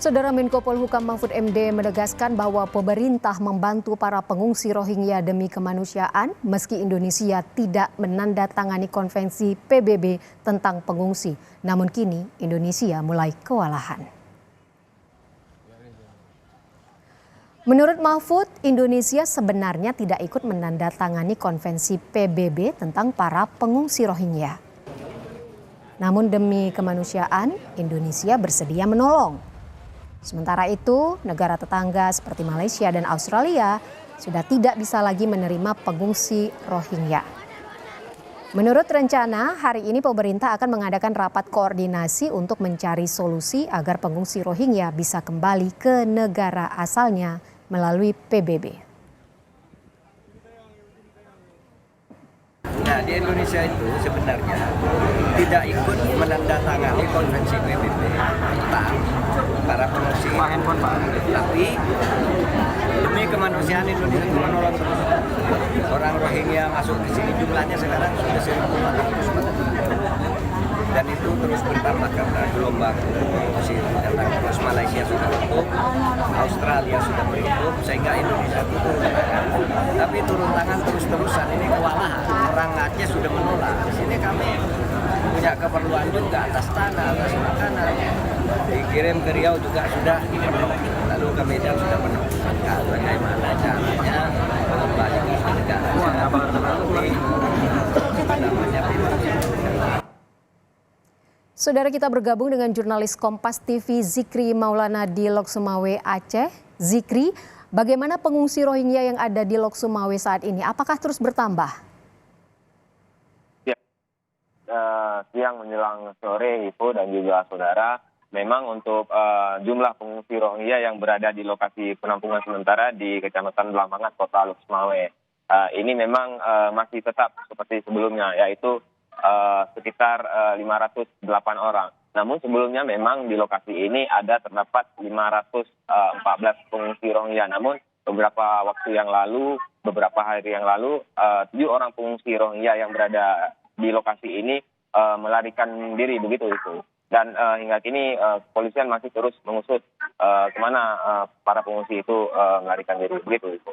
Saudara Menko Polhukam Mahfud MD menegaskan bahwa pemerintah membantu para pengungsi Rohingya demi kemanusiaan meski Indonesia tidak menandatangani konvensi PBB tentang pengungsi. Namun kini Indonesia mulai kewalahan. Menurut Mahfud, Indonesia sebenarnya tidak ikut menandatangani konvensi PBB tentang para pengungsi Rohingya. Namun demi kemanusiaan, Indonesia bersedia menolong. Sementara itu, negara tetangga seperti Malaysia dan Australia sudah tidak bisa lagi menerima pengungsi Rohingya. Menurut rencana, hari ini pemerintah akan mengadakan rapat koordinasi untuk mencari solusi agar pengungsi Rohingya bisa kembali ke negara asalnya melalui PBB. Nah, di Indonesia itu sebenarnya tidak ikut menandatangani konvensi PBB tentang para pengungsi. Tapi demi kemanusiaan Indonesia itu menolong terus. Orang Rohingya masuk ke sini jumlahnya sekarang sudah 1.400. Dan itu terus bertambah karena gelombang pengungsi datang terus. Malaysia sudah tutup, Australia sudah menutup, sehingga Indonesia itu turun tangan. Tapi turun tangan terus-terusan ini kewalahan. Orang Aceh sudah menolak. Di sini kami punya keperluan juga atas tanah, atas makanan. Dikirim ke Riau juga sudah penuh. Lalu ke Medan sudah penuh. Maka bagaimana caranya mengembalikan ke negara melalui Saudara, kita bergabung dengan jurnalis Kompas TV Zikri Maulana di Lok Sumawe, Aceh. Zikri, bagaimana pengungsi Rohingya yang ada di Lok Sumawe saat ini? Apakah terus bertambah? Ya, siang menjelang sore Ibu dan juga saudara, memang untuk jumlah pengungsi Rohingya yang berada di lokasi penampungan sementara di Kecamatan Belambangan, Kota Lok Sumawe, ini memang masih tetap seperti sebelumnya, yaitu sekitar 508 orang. Namun sebelumnya memang di lokasi ini ada terdapat 514 pengungsi Rohingya. Namun beberapa hari yang lalu, 7 orang pengungsi Rohingya yang berada di lokasi ini melarikan diri begitu itu. Dan hingga kini kepolisian masih terus mengusut kemana para pengungsi itu melarikan diri begitu itu.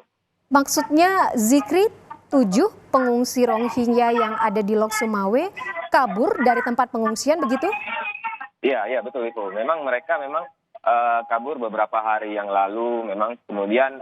Maksudnya Zikri, 7 pengungsi Rohingya yang ada di Lok Sumawe kabur dari tempat pengungsian begitu? Iya betul itu. Memang mereka kabur beberapa hari yang lalu. Memang kemudian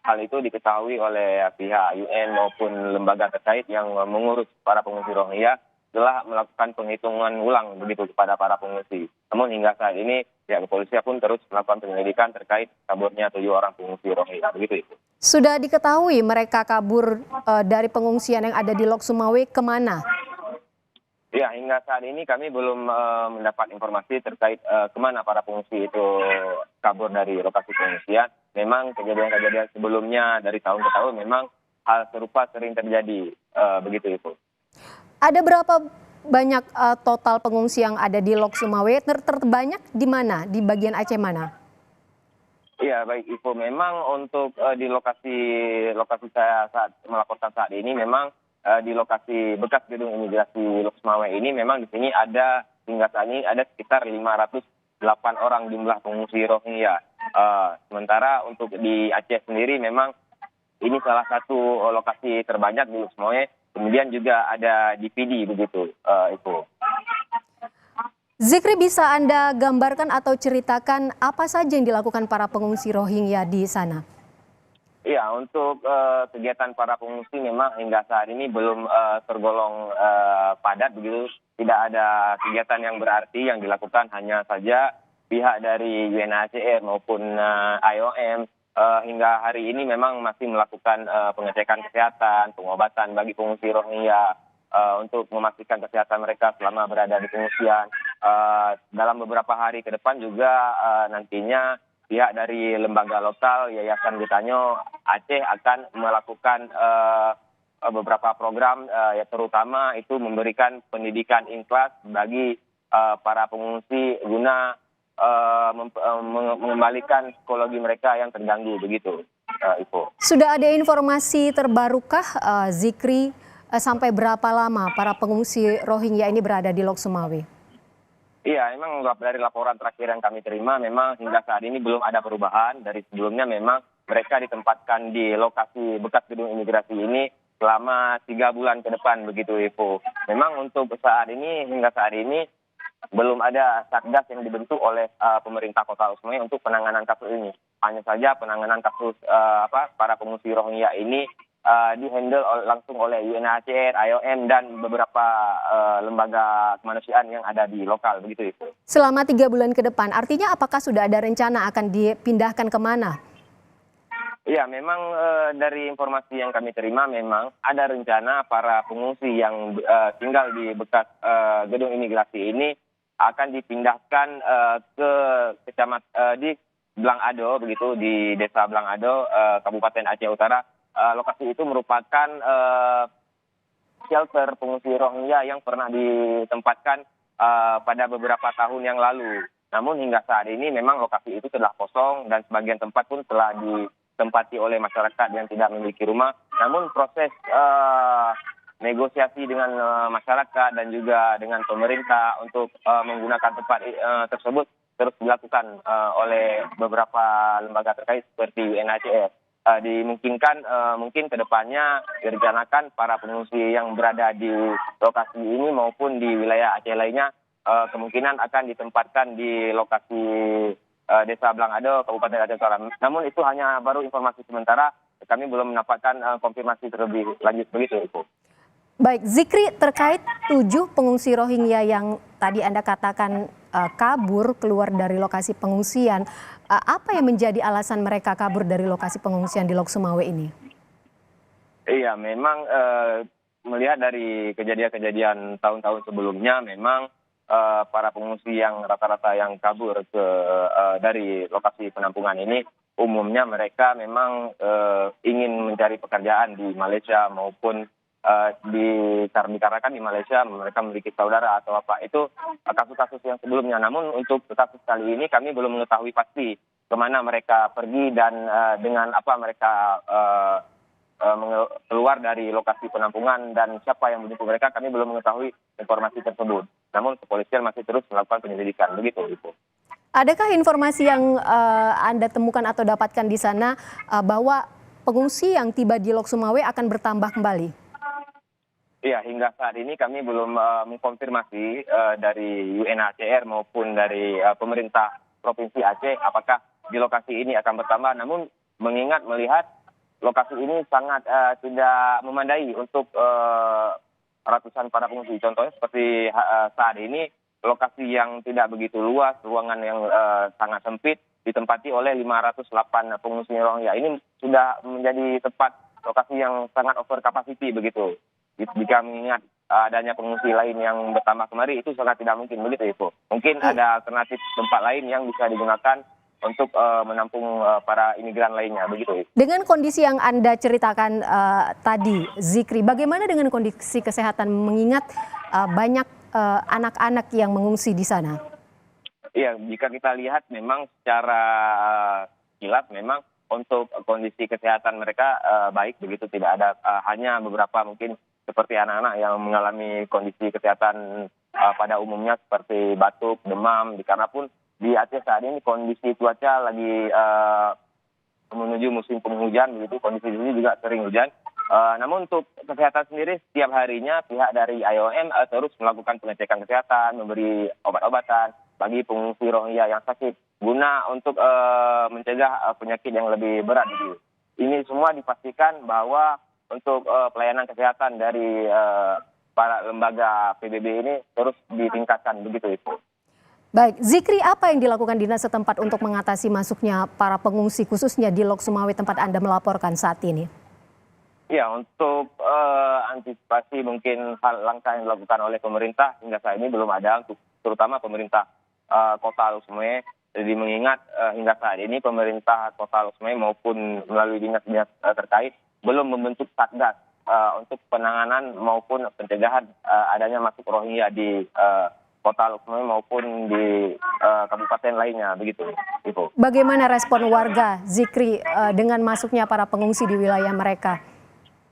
hal itu diketahui oleh pihak UN maupun lembaga terkait yang mengurus para pengungsi Rohingya telah melakukan penghitungan ulang begitu kepada para pengungsi. Namun hingga saat ini pihak kepolisian pun terus melakukan penyelidikan terkait kaburnya 7 orang pengungsi Rohingya begitu itu. Sudah diketahui mereka kabur dari pengungsian yang ada di Lok Sumawe kemana? Ya, hingga saat ini kami belum mendapat informasi terkait kemana para pengungsi itu kabur dari lokasi pengungsian. Memang kejadian-kejadian sebelumnya dari tahun ke tahun memang hal serupa sering terjadi begitu itu. Ada berapa banyak total pengungsi yang ada di Lok Sumawe? Terbanyak di mana? Di bagian Aceh mana? Iya, baik Ibu. Memang untuk di lokasi saya saat melaporkan saat ini memang di lokasi bekas gedung imigrasi Lok Sumawe ini memang di sini ada hingga saat ini ada sekitar 508 orang jumlah pengungsi Rohingya. Sementara untuk di Aceh sendiri memang ini salah satu lokasi terbanyak di Lok Sumawe. Kemudian juga ada di PD begitu, Ibu. Zikri, bisa Anda gambarkan atau ceritakan apa saja yang dilakukan para pengungsi Rohingya di sana? Iya, untuk kegiatan para pengungsi memang hingga saat ini belum tergolong padat begitu. Tidak ada kegiatan yang berarti yang dilakukan, hanya saja pihak dari UNHCR maupun IOM hingga hari ini memang masih melakukan pengecekan kesehatan, pengobatan bagi pengungsi Rohingya untuk memastikan kesehatan mereka selama berada di pengungsian. Dalam beberapa hari ke depan juga nantinya pihak dari lembaga lokal Yayasan Getanyo Aceh akan melakukan beberapa program ya, terutama itu memberikan pendidikan ikhlas bagi para pengungsi guna mengembalikan psikologi mereka yang terganggu begitu, Ibu. Sudah ada informasi terbarukah, Zikri, sampai berapa lama para pengungsi Rohingya ini berada di Lok Sumawe? Iya, memang dari laporan terakhir yang kami terima, memang hingga saat ini belum ada perubahan. Dari sebelumnya memang mereka ditempatkan di lokasi bekas gedung imigrasi ini selama 3 bulan ke depan, begitu Ivo. Memang untuk saat ini, hingga saat ini, belum ada satgas yang dibentuk oleh pemerintah Kota Lusmai untuk penanganan kasus ini. Hanya saja penanganan kasus para pengungsi Rohingya ini dihandle langsung oleh UNHCR, IOM, dan beberapa lembaga kemanusiaan yang ada di lokal, begitu itu. Selama 3 bulan ke depan, artinya apakah sudah ada rencana akan dipindahkan kemana? Iya, memang dari informasi yang kami terima memang ada rencana para pengungsi yang tinggal di bekas gedung imigrasi ini akan dipindahkan ke di Blangado, begitu, di Desa Blangado, Kabupaten Aceh Utara. Lokasi itu merupakan shelter pengungsi Rohingya yang pernah ditempatkan pada beberapa tahun yang lalu. Namun hingga saat ini memang lokasi itu telah kosong dan sebagian tempat pun telah ditempati oleh masyarakat yang tidak memiliki rumah. Namun proses negosiasi dengan masyarakat dan juga dengan pemerintah untuk menggunakan tempat tersebut terus dilakukan oleh beberapa lembaga terkait seperti UNHCR. Dimungkinkan mungkin kedepannya direncanakan para pengungsi yang berada di lokasi ini maupun di wilayah Aceh lainnya kemungkinan akan ditempatkan di lokasi Desa Blangado, Kabupaten Aceh Utara. Namun itu hanya baru informasi sementara, kami belum mendapatkan konfirmasi terlebih lanjut, begitu Ibu. Baik, Zikri, terkait 7 pengungsi Rohingya yang tadi Anda katakan kabur keluar dari lokasi pengungsian, apa yang menjadi alasan mereka kabur dari lokasi pengungsian di Lok Sumawe ini? Iya, memang melihat dari kejadian-kejadian tahun-tahun sebelumnya, memang para pengungsi yang rata-rata yang kabur dari lokasi penampungan ini, umumnya mereka memang ingin mencari pekerjaan di Malaysia maupun dikarenakan di Malaysia mereka memiliki saudara atau apa. Itu kasus-kasus yang sebelumnya. Namun untuk kasus kali ini kami belum mengetahui pasti kemana mereka pergi dan dengan apa mereka keluar dari lokasi penampungan dan siapa yang menjemput mereka, kami belum mengetahui informasi tersebut. Namun kepolisian masih terus melakukan penyelidikan, begitu Ibu. Adakah informasi yang Anda temukan atau dapatkan di sana bahwa pengungsi yang tiba di Lok Sumawe akan bertambah kembali? Iya, hingga saat ini kami belum mengkonfirmasi dari UNHCR maupun dari pemerintah Provinsi Aceh apakah di lokasi ini akan bertambah. Namun melihat lokasi ini sangat tidak memadai untuk ratusan para pengungsi. Contohnya seperti saat ini lokasi yang tidak begitu luas, ruangan yang sangat sempit ditempati oleh 508 pengungsi Rohingya. Ini sudah menjadi tempat lokasi yang sangat over capacity, begitu. Jika mengingat adanya pengungsi lain yang bertambah kemari, itu sangat tidak mungkin, begitu Ibu. Mungkin ada alternatif tempat lain yang bisa digunakan untuk menampung para imigran lainnya, begitu Ibu. Dengan kondisi yang Anda ceritakan tadi, Zikri, bagaimana dengan kondisi kesehatan mengingat banyak anak-anak yang mengungsi di sana? Iya, jika kita lihat memang secara kilat memang untuk kondisi kesehatan mereka baik, begitu, tidak ada hanya beberapa mungkin seperti anak-anak yang mengalami kondisi kesehatan pada umumnya seperti batuk, demam, dikarenapun di Aceh saat ini kondisi cuaca lagi menuju musim penghujan, begitu, kondisi di sini juga sering hujan. Namun untuk kesehatan sendiri setiap harinya pihak dari IOM terus melakukan pengecekan kesehatan, memberi obat-obatan bagi pengungsi Rohingya yang sakit guna untuk mencegah penyakit yang lebih berat. Gitu. Ini semua dipastikan bahwa untuk pelayanan kesehatan dari para lembaga PBB ini terus ditingkatkan, begitu Ibu. Baik, Zikri, apa yang dilakukan dinas setempat untuk mengatasi masuknya para pengungsi khususnya di Lok Sumawe tempat Anda melaporkan saat ini? Ya, untuk antisipasi mungkin langkah yang dilakukan oleh pemerintah hingga saat ini belum ada, terutama pemerintah Kota Lok Sumawe. Jadi mengingat hingga saat ini pemerintah Kota Lok Sumawe maupun melalui dinas-dinas terkait belum membentuk satgas untuk penanganan maupun pencegahan adanya masuk Rohingya di Kota Lok Sumawe maupun di kabupaten lainnya, begitu Ibu. Bagaimana respon warga, Zikri, dengan masuknya para pengungsi di wilayah mereka?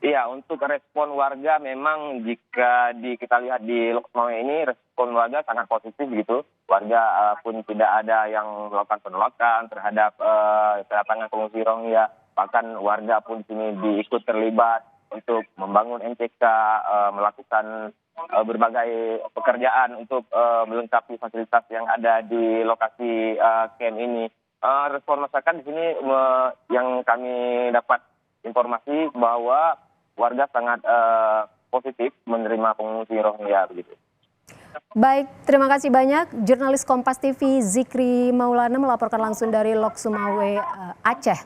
Iya, untuk respon warga memang jika kita lihat di Lok Sumawe ini respon warga sangat positif, gitu. warga pun tidak ada yang melakukan penolakan terhadap kedatangan pengungsi Rohingya. Bahkan warga pun sini diikut terlibat untuk membangun MCK, melakukan berbagai pekerjaan untuk melengkapi fasilitas yang ada di lokasi camp ini. Respon masyarakat di sini yang kami dapat informasi bahwa warga sangat positif menerima pengungsi Rohingya begitu. Baik, terima kasih banyak. Jurnalis Kompas TV Zikri Maulana melaporkan langsung dari Lok Sumawe, Aceh.